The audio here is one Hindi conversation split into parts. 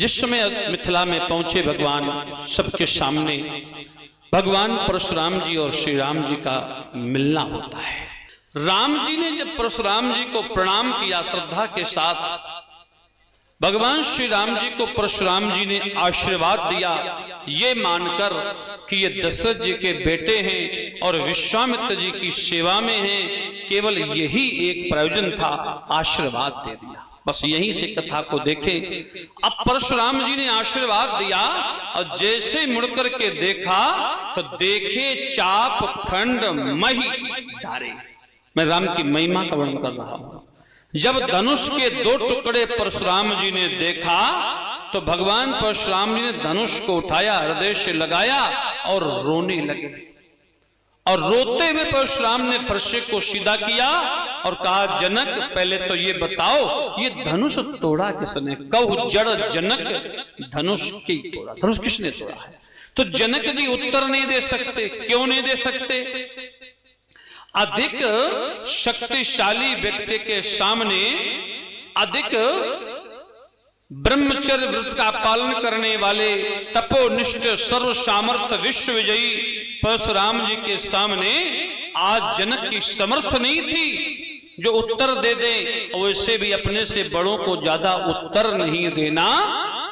जिस समय मिथिला में पहुंचे भगवान, सबके सामने भगवान परशुराम जी और श्री राम जी का मिलना होता है। राम जी ने जब परशुराम जी को प्रणाम किया श्रद्धा के साथ, भगवान श्री राम जी को परशुराम जी ने आशीर्वाद दिया, ये मानकर कि ये दशरथ जी के बेटे हैं और विश्वामित्र जी की सेवा में हैं, केवल यही एक प्रयोजन था, आशीर्वाद दे दिया। बस यहीं से कथा को देखें। अब परशुराम जी ने आशीर्वाद दिया और जैसे मुड़कर के देखा तो देखे चाप खंड मही डारे। मैं राम की महिमा का वर्णन कर रहा हूं। जब धनुष के 2 टुकड़े परशुराम जी ने देखा तो भगवान परशुराम जी ने धनुष को उठाया, हृदय से लगाया और रोने लगे। और रोते हुए परशुराम ने फरसे को सीधा किया और कहा, जनक पहले तो ये बताओ, ये धनुष तोड़ा किसने? कहु जड़ जनक धनुष की तोड़ा। धनुष किसने तोड़ा है? तो जनक जी उत्तर नहीं दे सकते। क्यों नहीं दे सकते? अधिक शक्तिशाली व्यक्ति के सामने, अधिक ब्रह्मचर्य व्रत का पालन करने वाले तपोनिष्ठ सर्व सामर्थ्य विश्व विजयी परशुराम जी के सामने आज जनक की समर्थ नहीं थी जो उत्तर दे दे। वैसे भी अपने से बड़ों को ज्यादा उत्तर नहीं देना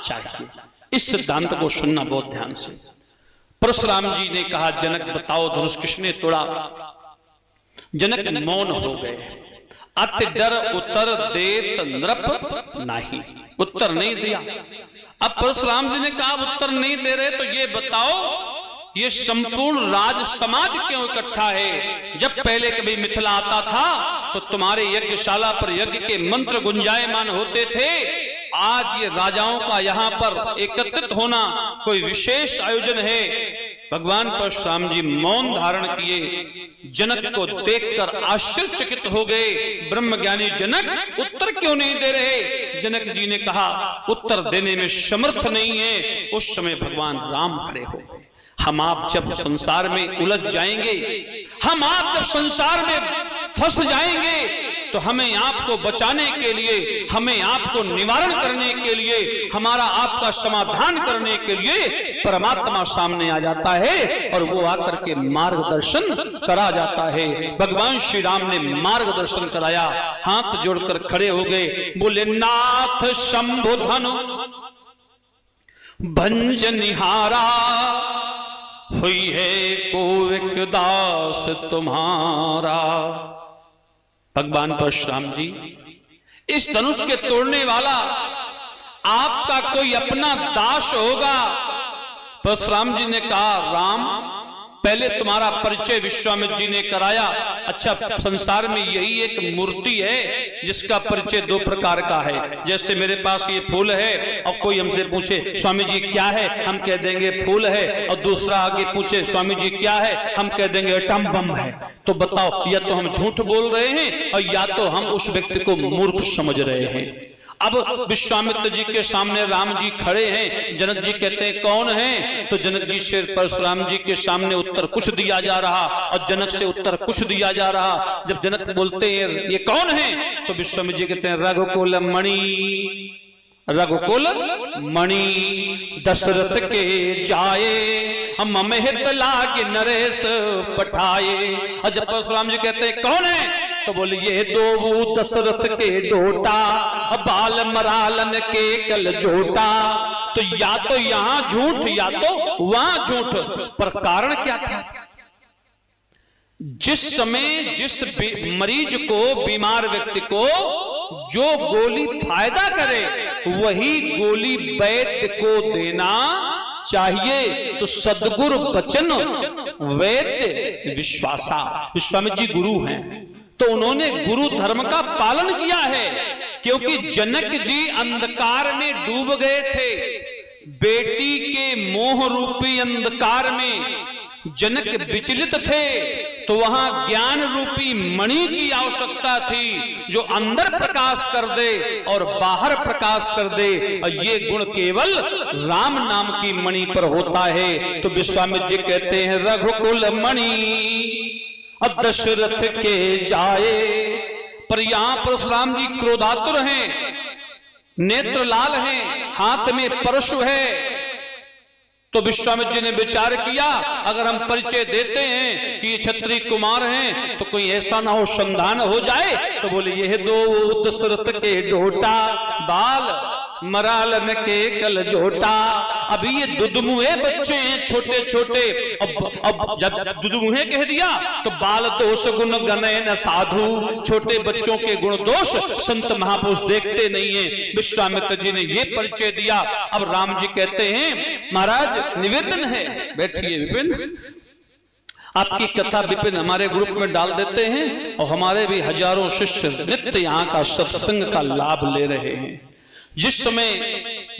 चाहिए। इस सिद्धांत को सुनना बहुत ध्यान से। परशुराम जी ने कहा, जनक बताओ धनुष किसने तोड़ा? जनक मौन हो गए। अति डर उत्तर देत नृप नाही, उत्तर नहीं दिया। अब परशुराम जी ने कहा, उत्तर नहीं दे रहे तो ये बताओ, ये संपूर्ण राज समाज क्यों इकट्ठा है? जब पहले कभी मिथिला आता था तो तुम्हारे यज्ञशाला पर यज्ञ के मंत्र गुंजायमान होते थे। आज ये राजाओं का यहाँ पर एकत्रित होना कोई विशेष आयोजन है। भगवान परशुराम जी मौन धारण किए। जनक को देखकर आश्चर्यचकित हो गए। ब्रह्मज्ञानी जनक उत्तर क्यों नहीं दे रहे? जनक जी ने कहा, उत्तर देने में समर्थ नहीं है। उस समय भगवान राम खड़े हो गए। हम आप जब संसार में उलझ जाएंगे, हम आप जब संसार में फंस जाएंगे, तो हमें आपको बचाने के लिए, हमें आपको निवारण करने के लिए, हमारा आपका समाधान करने के लिए परमात्मा सामने आ जाता है और वो आकर के मार्गदर्शन करा जाता है। भगवान श्री राम ने मार्गदर्शन कराया। हाथ जोड़कर खड़े हो गए, बोले, नाथ शंभु धनु भंज निहारा, हुई है कोविक दास तुम्हारा। भगवान परशुराम जी, इस धनुष के तोड़ने वाला आपका कोई अपना दास होगा। परशुराम जी ने कहा, राम पहले तुम्हारा परिचय विश्वामित्र जी ने कराया। अच्छा, संसार में यही एक मूर्ति है जिसका परिचय 2 प्रकार का है। जैसे मेरे पास ये फूल है और कोई हमसे पूछे स्वामी जी क्या है, हम कह देंगे फूल है, और दूसरा आगे पूछे स्वामी जी क्या है, हम कह देंगे एटम बम है। तो बताओ, या तो हम झूठ बोल रहे हैं और या तो हम उस व्यक्ति को मूर्ख समझ रहे हैं। अब विश्वामित्र जी के सामने राम जी खड़े हैं। जनक जी कहते हैं कौन है? तो जनक जी से परशुराम जी के सामने उत्तर कुछ दिया जा रहा और जनक से उत्तर कुछ दिया जा रहा। जब जनक बोलते हैं ये कौन है, तो विश्वामित्र जी कहते हैं रघुकुल मणि, रघुकुल मणि दशरथ के जाए, हम हित लागे नरेश पठाए। और जब परशुराम जी कहते हैं कौन है, तो बोले ये 2 दशरथ के डोटा, बाल मरालन के कल जोटा। तो या तो यहां झूठ या तो वहां झूठ, पर कारण क्या था? जिस समय जिस मरीज को, बीमार व्यक्ति को जो गोली फायदा करे वही गोली वैद्य को देना चाहिए। तो सदगुरु बचन वैद्य विश्वासा। विश्वामित्र जी गुरु हैं, तो उन्होंने गुरु धर्म का पालन किया है। क्योंकि जनक जी अंधकार में डूब गए थे। बेटी के मोह रूपी अंधकार में जनक विचलित थे, तो वहां ज्ञान रूपी मणि की आवश्यकता थी जो अंदर प्रकाश कर दे और बाहर प्रकाश कर दे। और ये गुण केवल राम नाम की मणि पर होता है। तो विश्वामित्र जी कहते हैं रघुकुल मणि दशरथ के जाए। पर यहां परशुराम जी क्रोधातुर हैं। नेत्र लाल हैं, हाथ में परशु है। तो विश्वामित्र जी ने विचार किया, अगर हम परिचय देते हैं कि ये क्षत्रिय कुमार हैं तो कोई ऐसा ना हो संधान हो जाए। तो बोले ये दो दशरथ के डोटा, बाल मरालन के कल जोटा। अभी ये दुदमुहे बच्चे हैं छोटे छोटे। अब जब दुदमुहे कह दिया तो बाल दोष गुण गणे न साधु, छोटे बच्चों के गुण दोष संत महापुरुष देखते नहीं है। विश्वामित्र जी ने ये परिचय दिया। अब राम जी कहते हैं महाराज निवेदन है, बैठिए विपिन, आपकी कथा विपिन हमारे ग्रुप में डाल देते हैं और हमारे भी हजारों शिष्य नित्य यहाँ का सत्संग का लाभ ले रहे हैं। जिस समय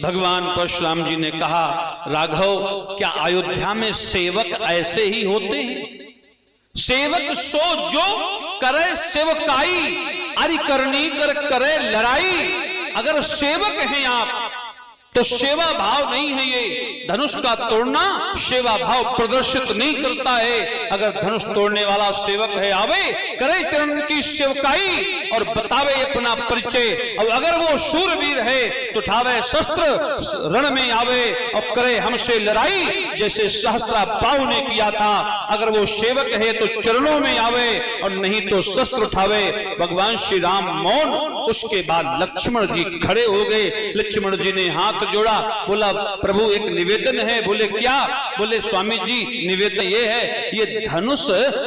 भगवान परशुराम जी ने कहा राघव क्या अयोध्या में सेवक ऐसे ही होते हैं? सेवक सो जो करे सेवकाई, अरि करनी कर करे लड़ाई। अगर सेवक हैं आप तो सेवा भाव नहीं है, ये धनुष का तोड़ना सेवा भाव प्रदर्शित नहीं करता है। अगर धनुष तोड़ने वाला सेवक है आवे करे चरण की सेवकाई और बतावे अपना परिचय। और अगर वो शूरवीर है तो उठावे शस्त्र रण में आवे और करे हमसे लड़ाई, जैसे सहस्रा बाहु ने किया था। अगर वो सेवक है तो चरणों में आवे और नहीं तो शस्त्र उठावे। भगवान श्री राम मौन, उसके बाद लक्ष्मण जी खड़े हो गए। लक्ष्मण जी ने हाथ जोड़ा, बोला प्रभु एक निवेदन है। बोले क्या? बोले स्वामी जी निवेदन ये है, ये धनुष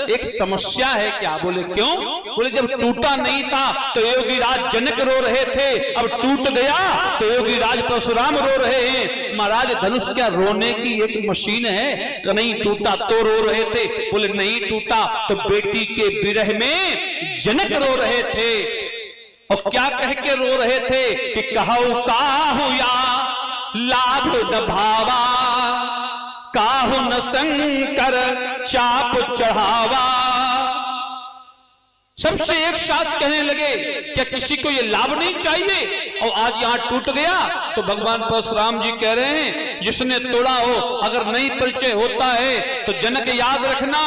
एक समस्या है क्या? बोले क्यों? बोले जब टूटा नहीं था तो योगी राज जनक रो रहे थे, अब टूट गया तो योगी राज परशुराम रो रहे हैं। महाराज धनुष क्या रोने की एक मशीन है? नहीं टूटा तो रो रहे थे। बोले नहीं टूटा तो बेटी के विरह में जनक रो रहे थे। और क्या कह के रो रहे थे कि कहू काहू या लाभ न भावा, काहू न शंकर चाप चढ़ावा। सबसे एक साथ कहने लगे क्या किसी को ये लाभ नहीं चाहिए? और आज यहां टूट गया तो भगवान परशुराम जी कह रहे हैं जिसने तोड़ा हो, अगर नहीं परिचय होता है तो जनक याद रखना,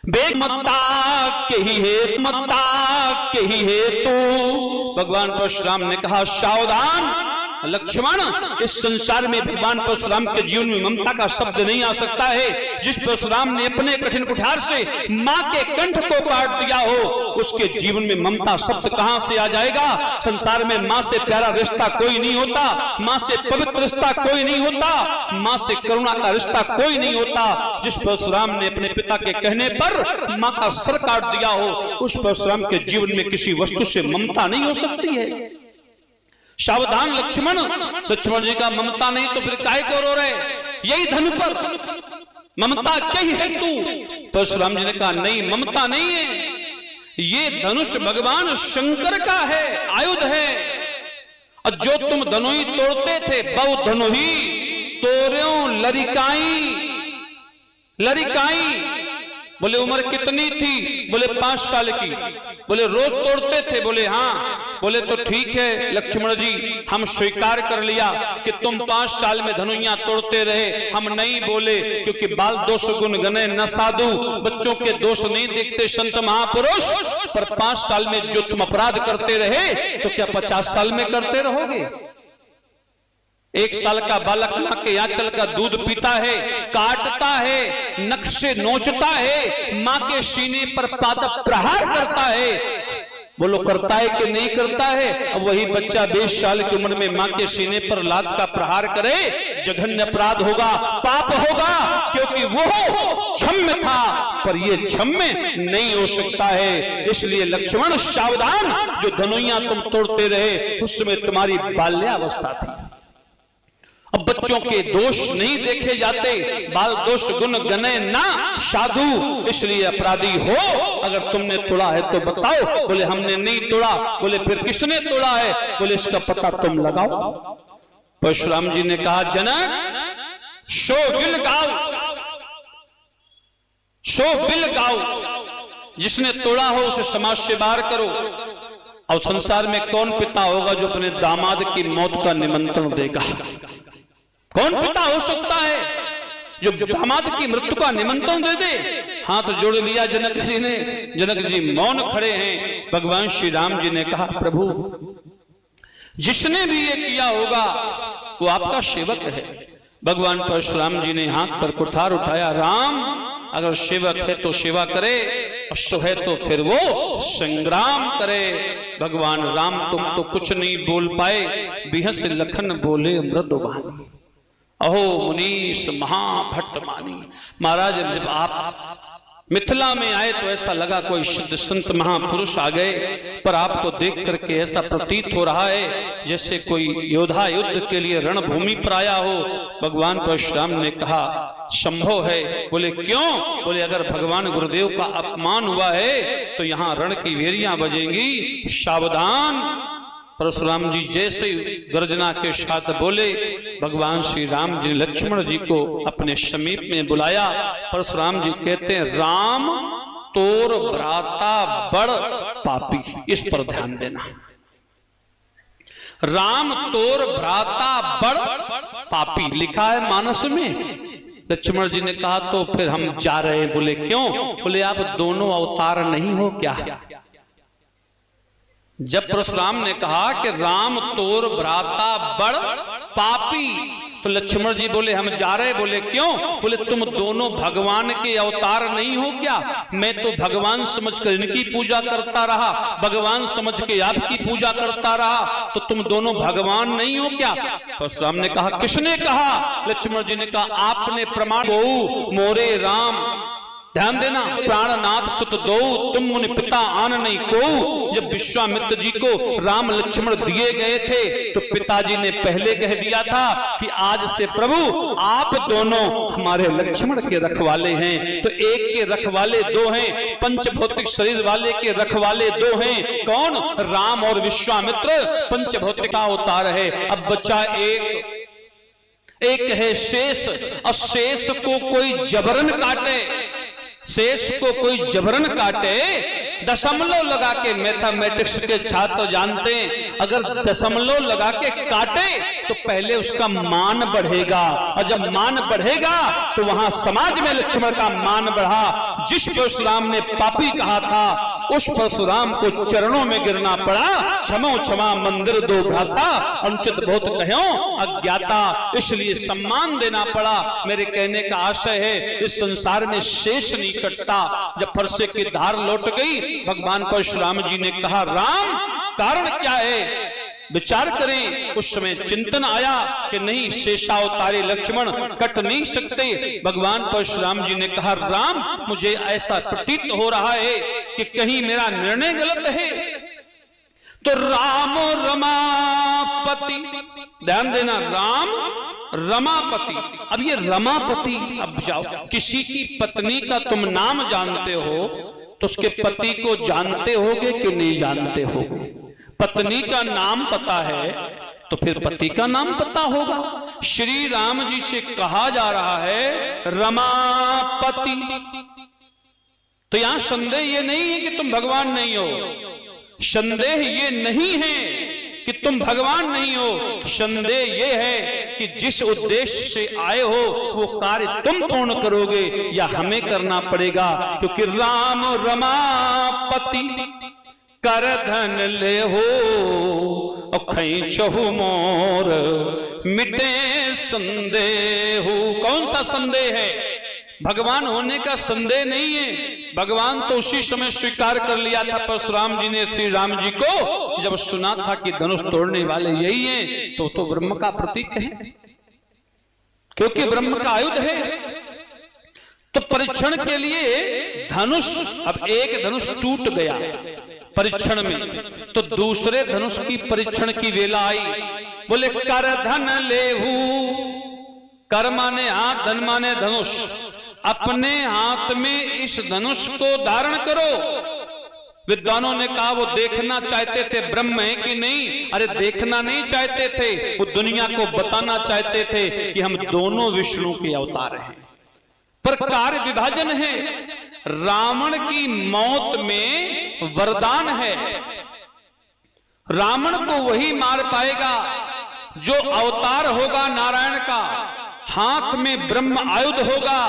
बेग मत्ता के ही हेतु, मत्ता के ही हेतु। भगवान परशुराम ने कहा सावधान लक्ष्मण, इस संसार में भगवान परशुराम के जीवन में ममता का शब्द नहीं आ सकता है। जिस परशुराम ने अपने कठिन कुठार से मां के कंठ को काट दिया हो, उसके जीवन में ममता शब्द कहां से आ जाएगा? संसार में मां से प्यारा रिश्ता कोई नहीं होता, मां से पवित्र रिश्ता कोई नहीं होता, मां से करुणा का रिश्ता कोई नहीं होता। जिस परशुराम ने अपने पिता के कहने पर मां का सर काट दिया हो, उस परशुराम के जीवन में किसी वस्तु से ममता नहीं हो सकती है। सावधान लक्ष्मण, लक्ष्मण जी का ममता नहीं तो फिर काहे को रो रहे? यही धनु पर ममता कही है तू। परशुराम जी ने कहा नहीं ममता नहीं है, ये धनुष भगवान शंकर का है, आयुध है। और जो तुम धनुई तोड़ते थे बहु धनुही तोड़ो लरिकाई, लरिकाई। बोले उम्र कितनी थी? बोले 5 साल की। बोले रोज तोड़ते थे? बोले हाँ। बोले तो ठीक है लक्ष्मण जी, हम स्वीकार कर लिया कि तुम 5 साल में धनुइयां तोड़ते रहे, हम नहीं बोले क्योंकि बाल दोष गुण गणे न साधु, बच्चों के दोष नहीं देखते संत महापुरुष। पर 5 साल में जो तुम अपराध करते रहे तो क्या 50 साल में करते रहोगे? 1 साल का बालक मां के आंचल का दूध पीता है, काटता है, नख से नोचता है, मां के सीने पर पादप प्रहार करता है। बोलो करता है कि नहीं करता है? अब वही बच्चा 20 साल की उम्र में मां के सीने पर लात का प्रहार करे, जघन्य अपराध होगा, पाप होगा, क्योंकि वो क्षम्य था पर ये क्षम्य नहीं हो सकता है। इसलिए लक्ष्मण सावधान, जो धनुइयां तुम तोड़ते रहे उसमें तुम्हारी बाल्यावस्था थी। अब बच्चों के दोष नहीं देखे जाते, बाल दोष गुण गणे ना साधु, इसलिए अपराधी हो। अगर तुमने तोड़ा है तो बताओ। बोले हमने नहीं तोड़ा। बोले फिर किसने तोड़ा है? बोले इसका पता तुम लगाओ। परशुराम जी ने कहा जनक शो बिल गाओ, शो बिल गाओ, जिसने तोड़ा हो उसे समाज से बाहर करो। और संसार में कौन पिता होगा जो अपने दामाद की मौत का निमंत्रण देगा? कौन पिता हो सकता है जो दामाद की मृत्यु का निमंत्रण दे दे? हाथ जोड़ लिया जनक जी ने। जनक जी मौन खड़े हैं। भगवान श्री राम जी ने कहा प्रभु जिसने भी ये किया होगा वो आपका सेवक है। भगवान परशुराम जी ने हाथ पर कुठार उठाया, राम अगर सेवक है तो सेवा करे, और सो है तो फिर वो संग्राम करे। भगवान राम तुम तो कुछ नहीं बोल पाए, बिहस लखन बोले मृदुवाणी। अहो मुनीश महाभट्ट मानी। महाराज जब आप मिथिला में आए तो ऐसा लगा कोई सिद्ध संत महापुरुष आ गए, पर आपको देख करके ऐसा प्रतीत हो रहा है जैसे कोई योद्धा युद्ध के लिए रणभूमि पर आया हो। भगवान परशुराम ने कहा संभव है। बोले क्यों? बोले अगर भगवान गुरुदेव का अपमान हुआ है तो यहाँ रण की वेरियां बजेंगी, सावधान। परशुराम जी जैसे गर्जना के साथ बोले, भगवान श्री राम जी लक्ष्मण जी को अपने समीप में बुलाया। परशुराम जी कहते हैं, राम तोर भ्राता बड़ पापी। इस पर ध्यान देना, राम तोर भ्राता बड़ पापी लिखा है मानस में। लक्ष्मण जी ने कहा तो फिर हम जा रहे हैं। बोले क्यों? बोले आप दोनों अवतार नहीं हो क्या? जब परशुराम ने कहा कि राम तोर भ्राता बड़ पापी, तो लक्ष्मण जी बोले हम जा रहे। बोले क्यों? बोले तुम दोनों भगवान के अवतार नहीं हो क्या? मैं तो भगवान समझकर इनकी पूजा करता रहा, भगवान समझ के आपकी पूजा करता रहा, तो तुम दोनों भगवान नहीं हो क्या? परशुराम ने कहा किसने कहा? लक्ष्मण जी ने कहा आपने प्रमाण को मोरे राम। ध्यान देना, प्राणनाथ सुत दो तुम मुनि पिता आन नहीं को। जब विश्वामित्र जी को राम लक्ष्मण दिए गए थे तो पिताजी ने पहले कह दिया था कि आज से प्रभु आप दोनों हमारे लक्ष्मण के रखवाले हैं। तो एक के रखवाले दो हैं, पंचभौतिक शरीर वाले के रखवाले दो हैं। कौन? राम और विश्वामित्र पंचभौतिक का अवतार है। अब बच्चा एक है शेष, और शेष को कोई जबरन काटे, शेष को कोई जबरन काटे, दशमलव लगा के, मैथमेटिक्स के छात्र जानते हैं अगर दशमलव लगा के काटे तो पहले उसका मान बढ़ेगा, और जब मान बढ़ेगा तो वहां समाज में लक्ष्मण का मान बढ़ा। जिस परशुराम ने पापी कहा था उस परशुराम को चरणों में गिरना पड़ा। क्षमो क्षमा मंदिर दो भ्राता, अनुचित बहुत कहो अज्ञाता। इसलिए सम्मान देना पड़ा। मेरे कहने का आशय है इस संसार में शेष नहीं कटता। जब फरसे की धार लौट गई, भगवान परशुराम जी ने कहा राम कारण क्या है? विचार करें। उस समय चिंतन आया कि नहीं, शेषावतारी लक्ष्मण कट नहीं सकते। भगवान परशुराम जी ने कहा राम मुझे ऐसा प्रतीत हो रहा है कि कहीं मेरा निर्णय गलत है। तो राम रमापति, ध्यान देना, राम रमापति। अब ये रमापति, अब जाओ, किसी की पत्नी का तुम नाम जानते हो तो उसके पति को जानते होगे कि नहीं जानते होगे? पत्नी का नाम पता है तो फिर पति का नाम पता होगा। श्री राम जी से कहा जा रहा है रमापति। तो यहां संदेह ये नहीं है कि तुम भगवान नहीं हो, संदेह ये नहीं है कि तुम भगवान नहीं हो, संदेह ये है कि जिस उद्देश्य से आए हो वो कार्य तुम पूर्ण करोगे या हमें करना पड़ेगा। क्योंकि राम रमापति कर धन ले हो और खैचहु मोर मिटे संदेह। कौन सा संदेह है? भगवान होने का संदेह नहीं है। भगवान तो उसी समय स्वीकार कर लिया था परशुराम जी ने श्री राम जी को। जब सुना था कि धनुष तोड़ने वाले यही हैं, तो ब्रह्म का प्रतीक है, क्योंकि ब्रह्म का आयुध है। तो परीक्षण के लिए धनुष, अब एक धनुष टूट गया परीक्षण में, तो दूसरे धनुष की परीक्षण की वेला आई। बोले कर धन लेहू, कर माने हाथ, धन माने धनुष। अपने हाथ में इस धनुष को धारण करो। विद्वानों ने कहा वो देखना चाहते थे ब्रह्म है कि नहीं। अरे देखना नहीं चाहते थे, वो दुनिया को बताना चाहते थे कि हम दोनों विष्णु के अवतार हैं। पर कार्य विभाजन है। रावण की मौत में वरदान है। रावण को वही मार पाएगा जो अवतार होगा नारायण का, हाथ में ब्रह्म आयुध होगा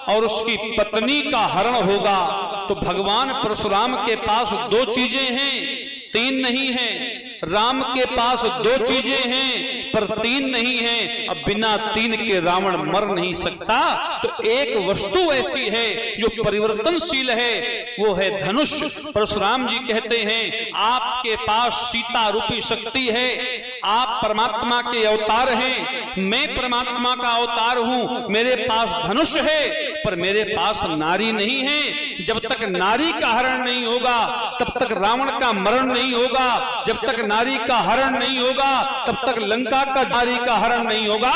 और उसकी पत्नी का हरण होगा। तो भगवान परशुराम के पास दो चीजें हैं, तीन नहीं है। राम के पास दो चीजें हैं पर तीन नहीं हैं, अब बिना तीन के रावण मर नहीं सकता। तो एक वस्तु ऐसी है जो परिवर्तनशील है, वो है धनुष। परशुराम जी कहते हैं आपके पास सीता रूपी शक्ति है, आप परमात्मा के अवतार हैं, मैं परमात्मा का अवतार हूं, मेरे पास धनुष है पर मेरे पास नारी नहीं है। जब तक नारी का हरण नहीं होगा तब तक रावण का मरण नहीं होगा, जब तक नारी का हरण नहीं होगा तब तक लंका का नारी का हरण नहीं होगा,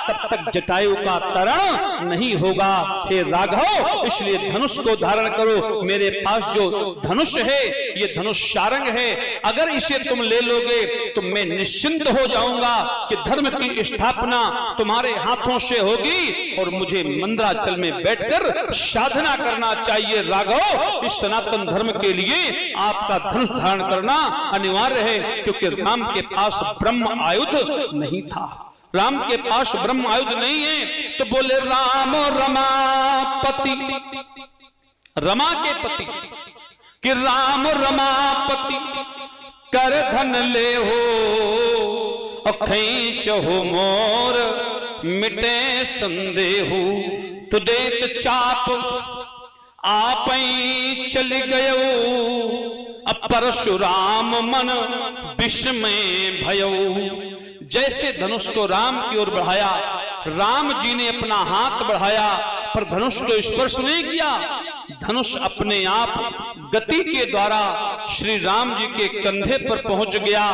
तब तक जटायु का तरण नहीं होगा। हे राघव, इसलिए धनुष को धारण करो। मेरे पास जो धनुष है ये धनुष शारंग है, अगर इसे तुम ले लोगे तो मैं निश्चिंत हो जाऊंगा कि धर्म की स्थापना तुम्हारे हाथों से होगी और मुझे मंदराचल में बैठकर साधना करना चाहिए। राघव, इस सनातन धर्म के लिए आपका धनुष धारण करना अनिवार्य है, क्योंकि राम के पास ब्रह्म आयुध नहीं था, राम के पास ब्रह्म आयुध नहीं है। तो बोले राम रमापति, रमा के पति, कि राम रमापति कर धन ले हो अखई चहो मोर मिटे संदेहु, तु देत चाप आप चल गयो अब परशुराम मन विस्मय भयऊ। जैसे धनुष को राम की ओर बढ़ाया, राम जी ने अपना हाथ बढ़ाया पर धनुष को स्पर्श नहीं किया, धनुष अपने आप गति के द्वारा श्री राम जी के कंधे पर पहुंच गया।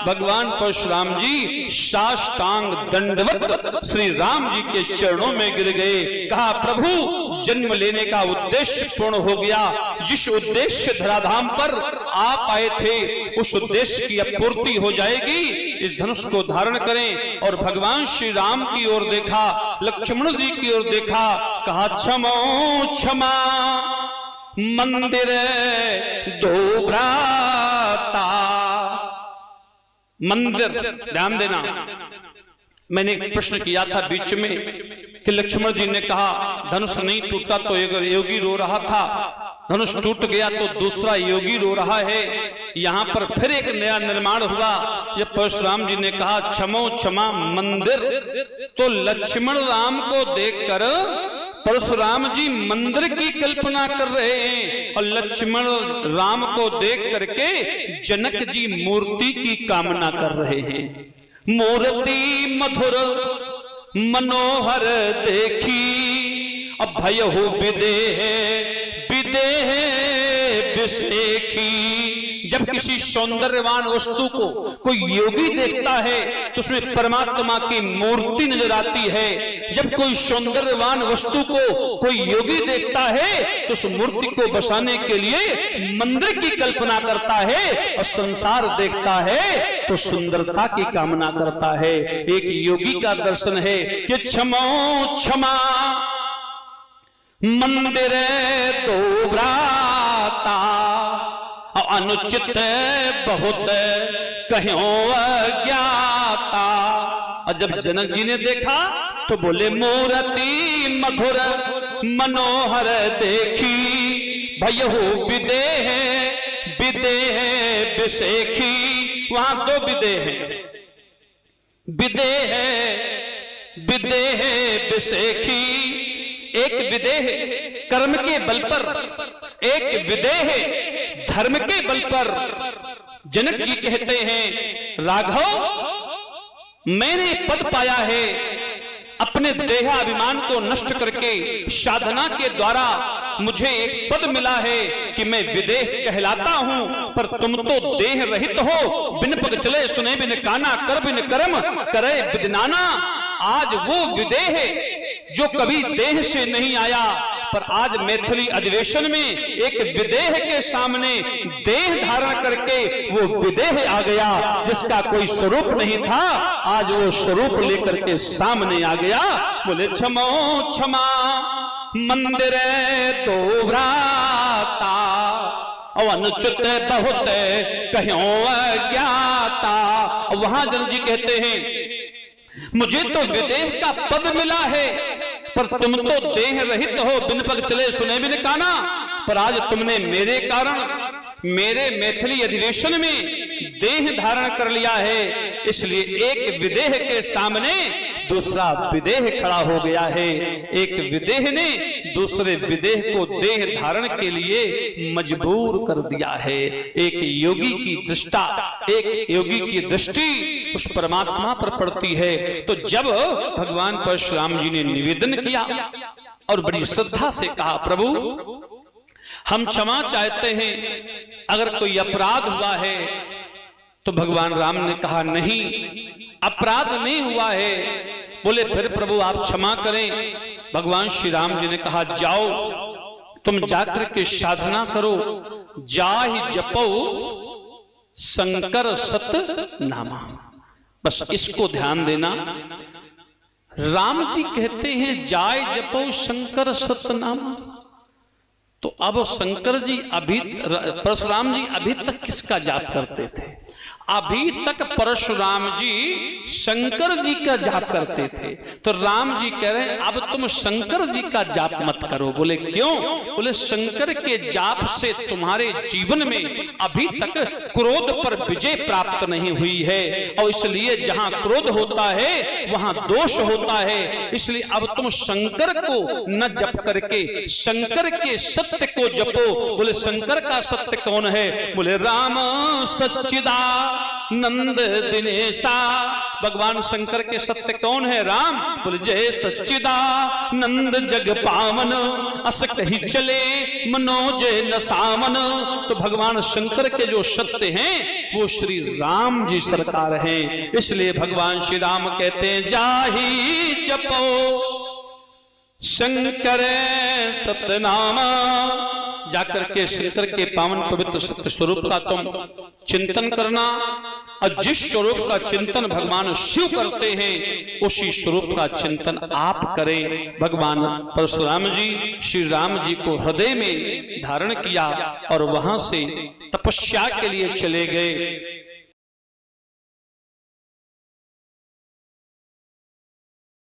भगवान परशुराम जी साष्टांग दंडवत श्री राम जी के चरणों में गिर गए। कहा प्रभु, जन्म लेने का उद्देश्य पूर्ण हो गया, जिस उद्देश्य धराधाम पर आप आए थे उस उद्देश्य की अब पूर्ति हो जाएगी। इस धनुष को धारण करें। और भगवान श्री राम की ओर देखा, लक्ष्मण जी की ओर देखा, कहा क्षमो क्षमा मंदिर दो भ्राता। मंदिर, ध्यान देना, मैंने एक प्रश्न किया था बीच में कि लक्ष्मण जी ने कहा धनुष नहीं टूटा तो योगी रो रहा था, धनुष टूट गया तो दूसरा योगी रो रहा है। यहां पर फिर एक नया निर्माण हुआ। जब परशुराम जी ने कहा क्षमो क्षमा मंदिर, तो लक्ष्मण राम को देखकर परशुराम जी मंदिर की कल्पना कर रहे हैं और लक्ष्मण राम को देख करके जनक जी मूर्ति की कामना कर रहे हैं। मूर्ति मधुर मनोहर देखी अब भय हो विदेह विदेह विषेखी। जब किसी सौंदर्यवान वस्तु को कोई योगी देखता है तो उसमें परमात्मा की मूर्ति नजर आती है। जब कोई सौंदर्यवान वस्तु को कोई योगी देखता है तो उस मूर्ति को बसाने के लिए मंदिर की कल्पना करता है, और संसार देखता है तो सुंदरता की कामना करता है। एक योगी का दर्शन है कि क्षमो क्षमा मंदिर दो भ्राता अनुचित बहुत कहो अज्ञाता। और जब जनक जी ने देखा तो बोले मूर्ति मधुर मनोहर देखी भय हो विदेह विदेह विषेखी। वहां दो विदेह हैं, विदेह विदेह विषेखी। एक विदेह कर्म के बल पर, एक विदेह धर्म के बल पर। जनक जी कहते हैं राघव, मैंने पद पाया है, अपने देहाभिमान को नष्ट करके साधना के द्वारा मुझे एक पद मिला है कि मैं विदेह कहलाता हूं, पर तुम तो देह रहित हो। बिन पग चले सुने बिन काना, कर बिन कर्म करे विदनाना। आज वो विदेह जो कभी देह से नहीं आया, पर आज मैथिली अधिवेशन में एक विदेह के सामने देह धारण करके वो विदेह आ गया, जिसका कोई स्वरूप नहीं था, आज वो स्वरूप लेकर के सामने आ गया। बोले क्षमो क्षमा मंदिर दो भ्राता अनुचित बहुत कहो अज्ञाता। वहां जनक जी कहते हैं मुझे तो विदेह का पद मिला है, पर तुम तो देह रहित हो, बिन पग चले सुने बिन काना। पर आज तुमने मेरे कारण मेरे मैथिली अधिवेशन में देह धारण कर लिया है, इसलिए एक विदेह के सामने दूसरा विदेह खड़ा हो गया है। एक विदेह ने दूसरे विदेह को देह धारण के लिए मजबूर कर दिया है। एक योगी की दृष्टा, एक योगी की दृष्टि उस परमात्मा पर पड़ती है। तो जब भगवान परशुराम जी ने निवेदन किया और बड़ी श्रद्धा से कहा, प्रभु हम क्षमा चाहते हैं, अगर कोई अपराध हुआ है, तो भगवान राम ने कहा नहीं, अपराध नहीं हुआ है। बोले फिर प्रभु आप क्षमा करें। भगवान श्री राम जी ने कहा, जाओ तुम जाकर के साधना करो, जाहि जपो शंकर सत नामा। बस इसको ध्यान देना। राम जी कहते हैं जाय जपो शंकर सत नामा, तो अब शंकर जी परशुराम जी अभी तक किसका जाप करते थे? अभी तक परशुराम जी शंकर जी का जाप करते थे। तो राम जी कह रहे हैं अब तुम शंकर जी का जाप मत करो। बोले क्यों? बोले शंकर के जाप से तुम्हारे जीवन में अभी तक क्रोध पर विजय प्राप्त नहीं हुई है, और इसलिए जहां क्रोध होता है वहां दोष होता है। इसलिए अब तुम शंकर को न जप करके शंकर के सत्य को जपो। बोले शंकर का सत्य कौन है? बोले राम सच्चिदा नंद दिनेशा। भगवान शंकर के सत्य कौन है? राम। बोले जय सच्चिदा नंद जग पावन, अस कही चले मनोज न सामन। तो भगवान शंकर के जो सत्य हैं वो श्री राम जी सरकार हैं। इसलिए भगवान श्री राम कहते हैं जाहि जपो शंकर सतनामा। जाकर के शंकर के पावन पवित्र सत्य स्वरूप का तुम चिंतन करना, और जिस स्वरूप का चिंतन भगवान शिव करते हैं उसी स्वरूप का चिंतन आप करें। भगवान परशुराम जी श्री राम जी को हृदय में धारण किया और वहां से तपस्या के लिए चले गए।